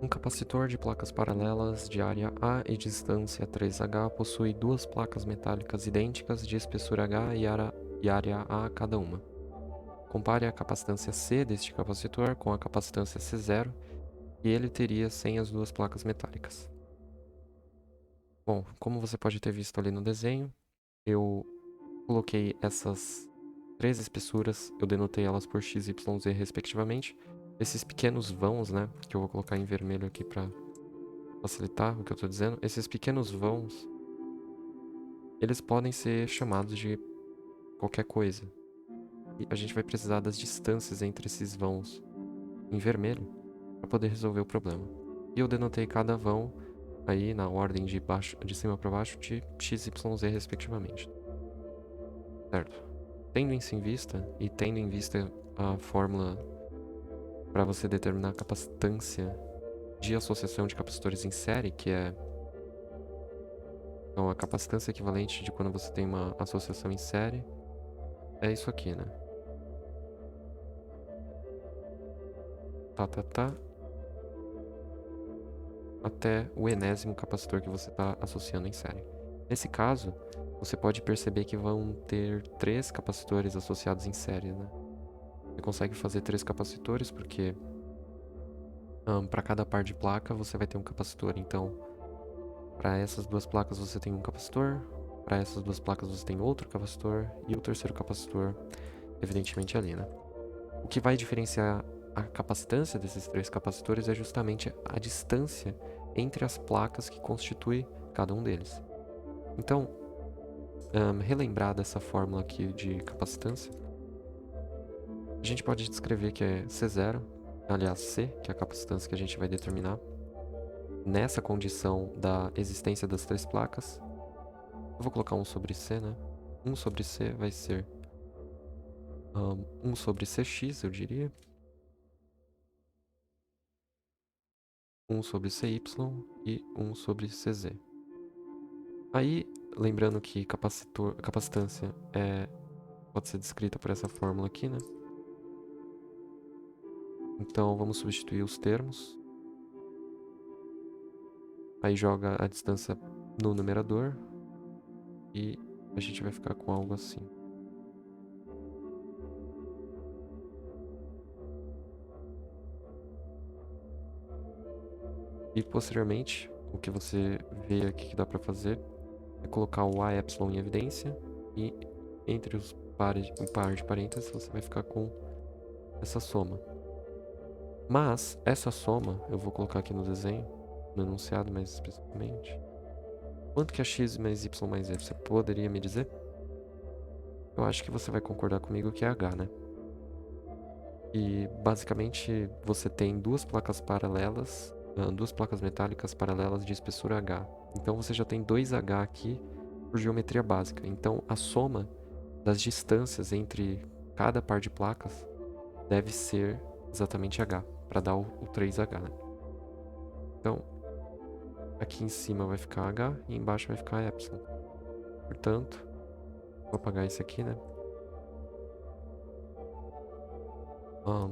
Um capacitor de placas paralelas de área A e distância 3H possui duas placas metálicas idênticas de espessura H e área A cada uma. Compare a capacitância C deste capacitor com a capacitância C0 e ele teria sem as duas placas metálicas. Bom, como você pode ter visto ali no desenho, eu coloquei essas três espessuras, eu denotei elas por X, Y, Z respectivamente. Esses pequenos vãos, né, que eu vou colocar em vermelho aqui para facilitar o que eu estou dizendo, esses pequenos vãos, eles podem ser chamados de qualquer coisa. E a gente vai precisar das distâncias entre esses vãos em vermelho para poder resolver o problema. E eu denotei cada vão aí na ordem de cima para baixo de X, Y, Z respectivamente. Certo? Tendo isso em vista e tendo em vista a fórmula para você determinar a capacitância de associação de capacitores em série, que é então, a capacitância equivalente de quando você tem uma associação em série, é isso aqui, né? Tá. Até o enésimo capacitor que você está associando em série. Nesse caso, você pode perceber que vão ter 3 capacitores associados em série, né? Você consegue fazer 3 capacitores porque para cada par de placa você vai ter um capacitor. Então, para essas duas placas você tem um capacitor, para essas duas placas você tem outro capacitor e o terceiro capacitor, evidentemente, ali, né? O que vai diferenciar a capacitância desses 3 capacitores é justamente a distância entre as placas que constitui cada um deles. Então, relembrar dessa fórmula aqui de capacitância, a gente pode descrever que é C0, aliás C, que é a capacitância que a gente vai determinar, nessa condição da existência das 3 placas. Eu vou colocar 1 sobre C, né? 1 sobre C vai ser 1 sobre Cx, eu diria. 1 sobre Cy e 1 sobre Cz. Aí, lembrando que capacitância pode ser descrita por essa fórmula aqui, né? Então, vamos substituir os termos. Aí joga a distância no numerador e a gente vai ficar com algo assim. E posteriormente, o que você vê aqui que dá para fazer é colocar o AE em evidência e entre o par de parênteses você vai ficar com essa soma. Mas essa soma, eu vou colocar aqui no desenho, no enunciado mais especificamente. Quanto que é x mais y mais z? Você poderia me dizer? Eu acho que você vai concordar comigo que é h, né? E basicamente você tem duas placas paralelas, duas placas metálicas paralelas de espessura h. Então você já tem 2h aqui por geometria básica. Então a soma das distâncias entre cada par de placas deve ser exatamente h, para dar o 3h, né? Então, aqui em cima vai ficar h e embaixo vai ficar epsilon. Portanto, vou apagar esse aqui, né?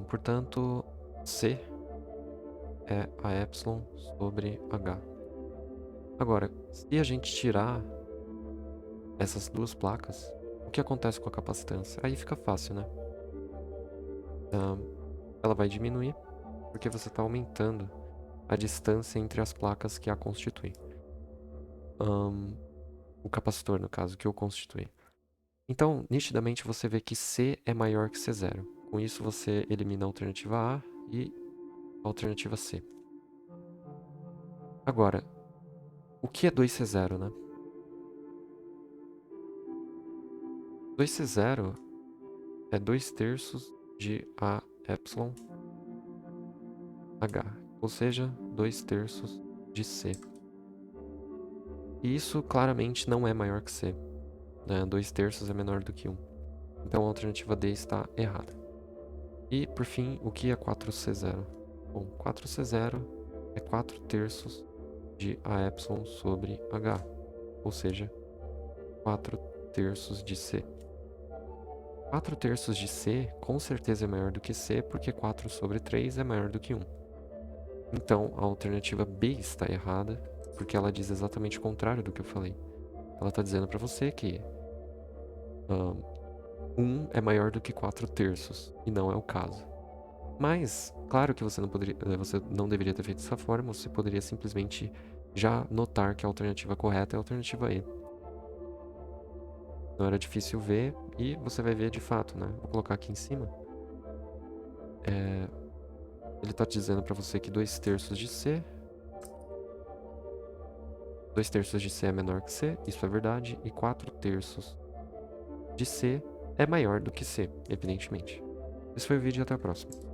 Portanto, C é a epsilon sobre h. Agora, se a gente tirar essas duas placas, o que acontece com a capacitância? Aí fica fácil, né? Ela vai diminuir porque você está aumentando a distância entre as placas que a constituem. O capacitor, no caso, que o constitui. Então, nitidamente você vê que C é maior que C0. Com isso você elimina a alternativa A e a alternativa C. Agora, o que é 2C0, né? 2C0 é 2/3 de A epsilon H, ou seja, 2/3 de C. E isso claramente não é maior que C, né? 2/3 é menor do que 1. Então a alternativa D está errada. E, por fim, o que é 4C0? Bom, 4C0 é 4/3 de A epsilon sobre H, ou seja, 4/3 de C. 4/3 de C com certeza é maior do que C, porque 4 sobre 3 é maior do que 1. Então, a alternativa B está errada, porque ela diz exatamente o contrário do que eu falei. Ela está dizendo para você que 1 é maior do que 4/3, e não é o caso. Mas, claro que você não deveria ter feito dessa forma, você poderia simplesmente já notar que a alternativa correta é a alternativa E. Não era difícil ver, e você vai ver de fato, né? Vou colocar aqui em cima. Ele está dizendo para você que 2/3 de C... 2/3 de C é menor que C, isso é verdade, e 4/3 de C é maior do que C, evidentemente. Esse foi o vídeo e até a próxima.